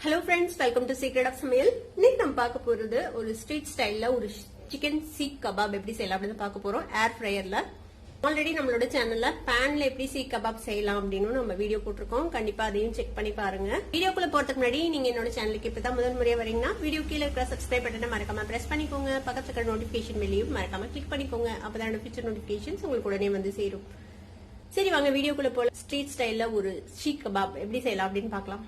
Hello friends, welcome to Secret of Samaiyal. இன்னைக்கு நம்ம பார்க்க போறது ஒரு ஸ்ட்ரீட் ஸ்டைல்ல ஒரு சிக்கன் சீக் கபாப் எப்படி செய்யலாம் அப்படின்னு பார்க்க போறோம் ஏர் ஃப்ரையர்ல. ஆல்ரெடி நம்மளோட சேனல்ல பேன்ல எப்படி சீக் கபாப் செய்யலாம் அப்படின்னு நம்ம வீடியோ போட்டிருக்கோம். கண்டிப்பா அதையும் செக் பண்ணி பாருங்க. வீடியோக்குள்ள போறதுக்கு முன்னாடி நீங்க என்னோட சேனலுக்கு இப்பதான் முதல் முறையா வரீங்கன்னா வீடியோ கீழே இருக்கிற சப்ஸ்கிரைப் பட்டனை மறக்காம பிரஸ் பண்ணிக்கோங்க. பக்கத்துல இருக்கிற நோட்டிபிகேஷன் பெல்லையும் மறக்காம கிளிக் பண்ணிக்கோங்க. அப்பதான் ஃபியூச்சர் நோட்டிபிகேஷன்ஸ் உங்களுக்கு உடனே வந்து சேரும். சரி வாங்க வீடியோக்குள்ள போல ஸ்ட்ரீட் ஸ்டைல்ல ஒரு சீக் கபாப் எப்படி செய்யலாம் அப்படின்னு பார்க்கலாம்.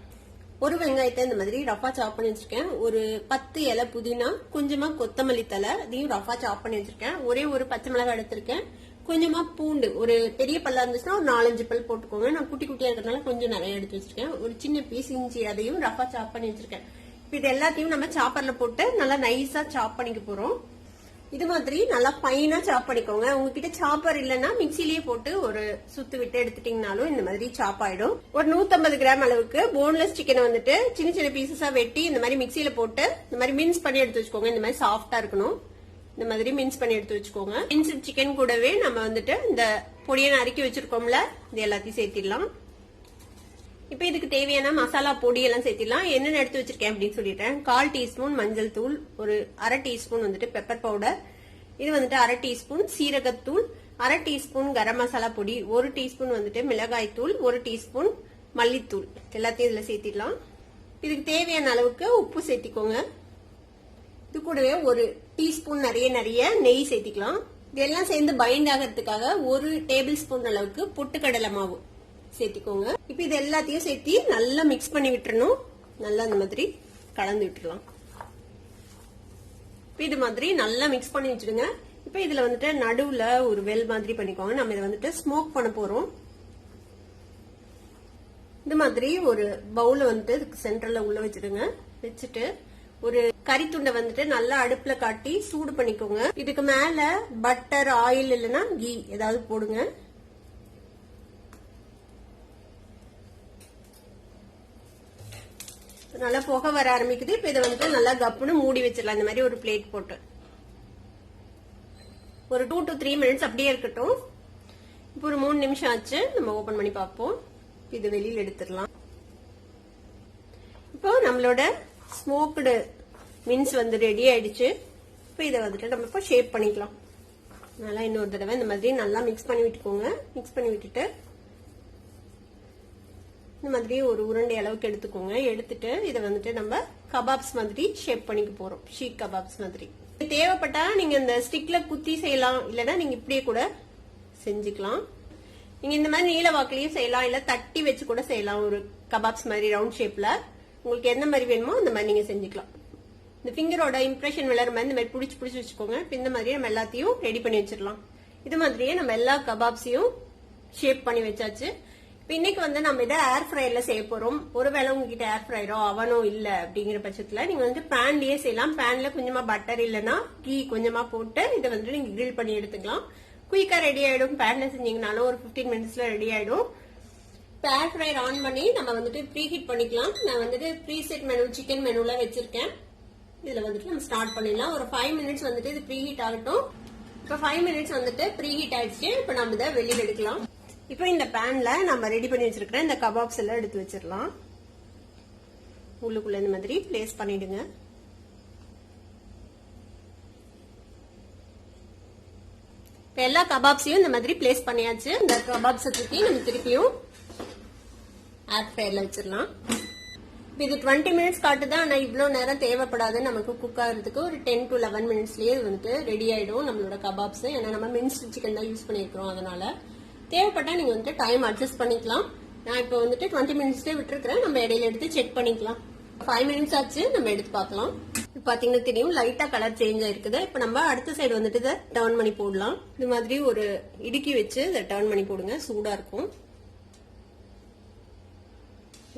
ஒரு வெங்காயத்தை இந்த மாதிரி ரஃபா சாப் பண்ணி வச்சிருக்கேன். ஒரு 10 இலை புதினா, கொஞ்சமா கொத்தமல்லி தலை, இதையும் ரஃபா சாப் பண்ணி வச்சிருக்கேன். ஒரே ஒரு பச்சை மிளகாய் எடுத்திருக்கேன். கொஞ்சமா பூண்டு, ஒரு பெரிய பல்லா இருந்துச்சுன்னா ஒரு 4-5 பல் போட்டுக்கோங்க. நான் குட்டி குட்டியா இருக்கிறதுனால கொஞ்சம் நிறைய எடுத்து வச்சிருக்கேன். ஒரு சின்ன பீஸ் இஞ்சி, அதையும் ரஃபா சாப் பண்ணி வச்சிருக்கேன். இது எல்லாத்தையும் நம்ம சாப்பர்ல போட்டு நல்லா நைஸா சாப் பண்ணிக்க போறோம். இது மாதிரி நல்லா ஃபைனா சாப் பண்ணிக்கோங்க. உங்ககிட்ட சாப்பர் இல்லைன்னா மிக்சிலேயே போட்டு ஒரு சுத்து விட்டு எடுத்துட்டீங்கனாலும் இந்த மாதிரி சாப் ஆயிடும். ஒரு 150 கிராம் அளவுக்கு போன்லெஸ் சிக்கனை வந்துட்டு சின்ன சின்ன பீசஸா வெட்டி இந்த மாதிரி மிக்சியில போட்டு இந்த மாதிரி மின்ஸ் பண்ணி எடுத்து வச்சுக்கோங்க. இந்த மாதிரி சாஃப்டா இருக்கணும். இந்த மாதிரி மின்ஸ் பண்ணி எடுத்து வச்சுக்கோங்க. மின்ஸ் சிக்கன் கூடவே நம்ம வந்துட்டு இந்த பொடியை நறுக்கி வச்சிருக்கோம்ல, இது எல்லாத்தையும் சேர்த்திடலாம். இப்ப இதுக்கு தேவையான மசாலா பொடி எல்லாம் சேர்த்திடலாம். என்னென்ன எடுத்து வச்சிருக்கேன் அப்படின்னு சொல்லிட்டேன். 1/4 டீஸ்பூன் மஞ்சள் தூள், ஒரு 1/2 டீஸ்பூன் வந்துட்டு பெப்பர் பவுடர், இது வந்துட்டு 1/2 டீஸ்பூன் சீரகத்தூள், 1/2 டீஸ்பூன் கரம் மசாலா பொடி, 1 டீஸ்பூன் வந்துட்டு மிளகாய் தூள், 1 டீஸ்பூன் மல்லித்தூள், எல்லாத்தையும் இதுல சேர்த்திடலாம். இதுக்கு தேவையான அளவுக்கு உப்பு சேர்த்திக்கோங்க. இது கூடவே ஒரு டீஸ்பூன் நிறைய நெய் சேர்த்திக்கலாம். இதெல்லாம் சேர்ந்து பைண்ட் ஆகிறதுக்காக 1 டேபிள் ஸ்பூன் அளவுக்கு பொட்டுக்கடலை மாவு சேர்த்திக்கோங்க. இப்ப இது எல்லாத்தையும் சேர்த்தி நல்லா மிக்ஸ் பண்ணி விட்டுறணும். நல்லா இந்த மாதிரி கலந்து விட்டுறலாம். இது மாதிரி நல்லா மிக்ஸ் பண்ணி வச்சிடுங்க. இப்ப இதுல வந்துட்டு நடுவுல ஒரு வெல் மாதிரி பண்ணிக்கோங்க. நம்ம இதை வந்துட்டு ஸ்மோக் பண்ண போறோம். இந்த மாதிரி ஒரு பவுல வந்துட்டு சென்டர்ல உள்ள வச்சிடுங்க. வச்சுட்டு ஒரு கறித்துண்டை வந்துட்டு நல்லா அடுப்புல காட்டி சூடு பண்ணிக்கோங்க. இதுக்கு மேல பட்டர், ஆயில் இல்லைன்னா கீ ஏதாவது போடுங்க. நல்லா புகை வர ஆரம்பிக்குது. இப்ப இதை வந்துட்டு நல்லா கப்புன்னு மூடி வச்சிடலாம். இந்த மாதிரி ஒரு பிளேட் போட்டு ஒரு 2 to 3 மினிட்ஸ் அப்படியே இருக்கட்டும். இப்போ ஒரு 3 நிமிஷம் ஆச்சு. நம்ம ஓபன் பண்ணி பார்ப்போம். இது வெளியில எடுத்துடலாம். இப்போ நம்மளோட ஸ்மோக்டு மின்ஸ் வந்து ரெடி ஆயிடுச்சு. இப்போ இதை வந்துட்டு நம்ம இப்போ ஷேப் பண்ணிக்கலாம். நல்லா இன்னொரு தடவை இந்த மாதிரி நல்லா மிக்ஸ் பண்ணி விட்டுக்கோங்க. மிக்ஸ் பண்ணி விட்டுட்டு இந்த மாதிரி ஒரு உருண்டை அளவுக்கு எடுத்துக்கோங்க. எடுத்துட்டு இதை வந்துட்டு நம்ம கபாப்ஸ் மாதிரி ஷேப் பண்ணிக்க போறோம். ஷீக் கபாப்ஸ் மாதிரி. தேவைப்பட்டா நீங்க இந்த ஸ்டிக்ல குத்தி செய்யலாம், இல்லைன்னா நீங்க இப்படியே கூட செஞ்சுக்கலாம். நீங்க இந்த மாதிரி நீல வாக்குலயும் செய்யலாம், இல்ல தட்டி வச்சு கூட செய்யலாம். ஒரு கபாப்ஸ் மாதிரி ரவுண்ட் ஷேப்ல உங்களுக்கு எந்த மாதிரி வேணுமோ அந்த மாதிரி நீங்க செஞ்சுக்கலாம். இந்த ஃபிங்கரோட இம்ப்ரெஷன் விளற மாதிரி இந்த மாதிரி புடிச்சு வச்சுக்கோங்க. இந்த மாதிரி நம்ம எல்லாத்தையும் ரெடி பண்ணி வச்சிடலாம். இது மாதிரியே நம்ம எல்லா கபாப்ஸையும் ஷேப் பண்ணி வச்சாச்சு. இன்னைக்கு வந்து நம்ம இதை ஏர் ஃப்ரையர்ல செய்ய போறோம். ஒருவேளை உங்ககிட்ட ஏர் ஃப்ரையரோ அவனோ இல்ல அப்படிங்கிற பட்சத்துல நீங்க வந்து பேன்லயே செய்யலாம். பேன்ல கொஞ்சமா பட்டர் இல்லைன்னா கீ கொஞ்சமா போட்டு இதை வந்து நீங்க கிரில் பண்ணி எடுத்துக்கலாம். குயிக்கா ரெடி ஆயிடும். பேன்ல செஞ்சீங்கனாலும் ஒரு 15 மினிட்ஸ்ல ரெடி ஆயிடும். ஏர் ஃப்ரையர் ஆன் பண்ணி நம்ம வந்துட்டு ப்ரீ ஹீட் பண்ணிக்கலாம். நான் வந்துட்டு ப்ரீசெட் மெனு சிக்கன் மெனுல வச்சிருக்கேன். இதுல வந்துட்டு நம்ம ஸ்டார்ட் பண்ணிடலாம். ஒரு 5 மினிட்ஸ் வந்துட்டு இது ப்ரீ ஹீட் ஆகட்டும். இப்ப 5 மினிட்ஸ் வந்துட்டு ப்ரீ ஹீட் ஆயிடுச்சு. இப்ப நம்ம இதை வெளியில எடுக்கலாம். இப்போ இந்த பேன்ல நம்ம ரெடி பண்ணி வச்சிருக்கிற இந்த கபாப்ஸ் எல்லாம் எடுத்து வச்சிடலாம். உள்ளுக்குள்ள இந்த மாதிரி பிளேஸ் பண்ணிடுங்க. இப்போ எல்லா கபாப்ஸையும் இந்த மாதிரி பிளேஸ் பண்ணியாச்சு. இந்த கபாப்ஸ் தூக்கி நம்ம திருப்பியும் ஏர் ஃப்ரையர்ல வச்சிடலாம். இப்போ இது 20 மினிட்ஸ் காட்டுது. ஆனா இவ்வளவு நேரம் தேவைப்படாது. நமக்கு குக் ஆகிறதுக்கு ஒரு 10 to 11 மினிட்ஸ்லயே வந்துட்டு ரெடி ஆயிடும் நம்மளோட கபாப்ஸ். ஏன்னா நம்ம மின்ஸ்ட் சிக்கன் தான் யூஸ் பண்ணிருக்கிறோம். அதனால தேவைப்பட்டா நீங்க வந்துட்டு டைம் அட்ஜஸ்ட் பண்ணிக்கலாம். நான் இப்போ வந்துட்டு 20 மினிட்ஸ்ல விட்டுருக்கேன். நம்ம இடையில எடுத்து செக் பண்ணிக்கலாம். 5 மினிட்ஸ் ஆச்சு. நம்ம எடுத்து பார்க்கலாம். பாத்தீங்கன்னா தெரியும் லைட்டா கலர் சேஞ்ச் ஆயிருக்குது. இப்ப நம்ம அடுத்த சைடு வந்துட்டு இதை டர்ன் பண்ணி போடலாம். இது மாதிரி ஒரு இடுக்கி வச்சு இதை டர்ன் பண்ணி போடுங்க. சூடா இருக்கும்.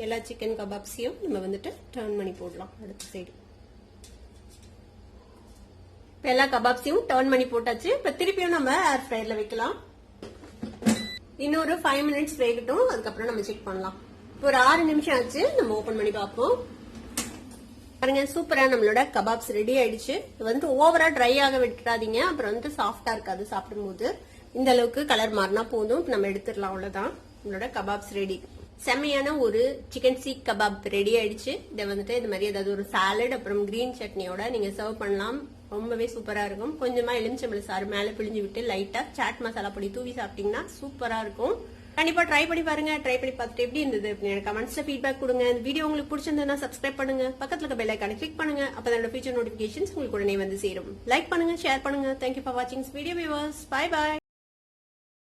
எல்லா சிக்கன் கபாப்ஸையும் நம்ம வந்துட்டு டர்ன் பண்ணி போடலாம். அடுத்த சைடு எல்லா கபாப்ஸையும் டர்ன் பண்ணி போட்டாச்சு. இப்ப திருப்பியும் நம்ம ஏர் ஃப்ரையர்ல வைக்கலாம். இன்னொரு 5 மினிட்ஸ் வேகட்டும். அதுக்கப்புறம் நம்ம செக் பண்ணலாம். இப்போ ஒரு 6 நிமிஷம் ஆச்சு. நம்ம ஓபன் பண்ணி பார்ப்போம். பாருங்க சூப்பரா நம்மளோட கபாப்ஸ் ரெடி ஆயிடுச்சு. இது வந்து ஓவரா ட்ரை ஆக விட்டுறாதீங்க. அப்புறம் வந்து சாஃப்டா இருக்காது சாப்பிடும் போது. இந்த அளவுக்கு கலர் மாறினா போதும். நம்ம எடுத்துடலாம். அவ்வளவுதான் நம்மளோட கபாப்ஸ் ரெடி. செம்மையான ஒரு சிக்கன் சீக் கபாப் ரெடி ஆயிடுச்சு. இதை வந்துட்டு இது மாதிரி ஏதாவது ஒரு சாலட் அப்புறம் கிரீன் சட்னியோட நீங்க சர்வ் பண்ணலாம். ரொம்பவே சூப்பரா இருக்கும். கொஞ்சமா எலுமிச்சம்பழம் சாறு மேல பிழிஞ்சு விட்டு லைட்டா சாட் மசாலா பொடி தூவி சாப்பிட்டீங்கன்னா சூப்பரா இருக்கும். கண்டிப்பா ட்ரை பண்ணி பாருங்க. ட்ரை பண்ணி பார்த்துட்டு எப்படி இருந்தது அப்படின்னு கமெண்ட்ஸ்ல ஃபீட்பேக் கொடுங்க. இந்த வீடியோ உங்களுக்கு பிடிச்சிருந்ததுன்னா சப்ஸ்கிரைப் பண்ணுங்க, பக்கத்துல இருக்க பெல் ஐகானை கிளிக் பண்ணுங்க. அப்பதான் ஃபியூச்சர் நோட்டிபிகேஷன்ஸ் உங்களுக்கு உடனே வந்து சேரும். லைக் பண்ணுங்க, ஷேர் பண்ணுங்க. தேங்க்யூ ஃபார் வாட்சிங் வீடியோ வியூவர்ஸ். Bye by.